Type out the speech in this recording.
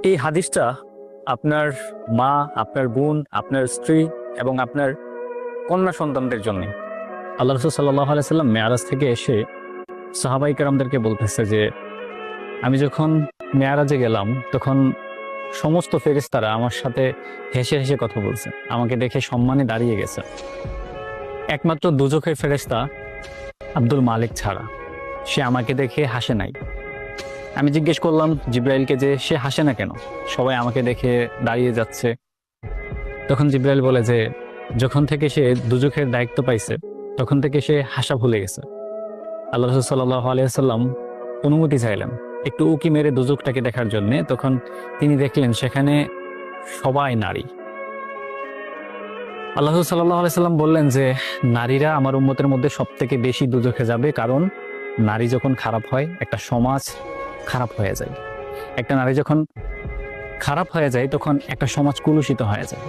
এই হাদিসটা আপনার মা, আপনার বোন, আপনার স্ত্রী এবং আপনার কন্যা সন্তানদের জন্য। আল্লাহ রাসূল সাল্লাল্লাহু আলাইহি সাল্লাম মেরাজ থেকে এসে সাহাবায়ে কেরামদেরকে বলতেছে যে আমি যখন মেরাজে গেলাম তখন সমস্ত ফেরেশতারা আমার সাথে হেসে হেসে কথা বলছে, আমাকে দেখে সম্মানে দাঁড়িয়ে গেছে। একমাত্র দুজখের ফেরেশতা আব্দুল মালিক ছাড়া, সে আমাকে দেখে হাসে নাই। আমি জিজ্ঞেস করলাম জিব্রাইলকে যে সে হাসে না কেন, সবাই আমাকে দেখে দাঁড়িয়ে যাচ্ছে। তখন জিব্রাইল বলে যে যখন থেকে সে দুজখের দায়িত্ব পাইছে তখন থেকে সে হাসা ভুলে গেছে। আল্লাহ রাসূল সাল্লাল্লাহু আলাইহি ওয়াসাল্লাম অনুমতি চাইলেন একটু উকি মেরে দুজখটাকে দেখার জন্য। তখন তিনি দেখলেন সেখানে সবাই নারী। আল্লাহ রাসূল সাল্লাল্লাহু আলাইহি ওয়াসাল্লাম বললেন যে নারীরা আমার উম্মতের মধ্যে সবথেকে বেশি দুজখে যাবে, কারণ নারী যখন খারাপ হয় একটা সমাজ খারাপ হয়ে যায়। একটা নারী যখন খারাপ হয়ে যায় তখন একটা সমাজ কলুষিত হয়ে যায়।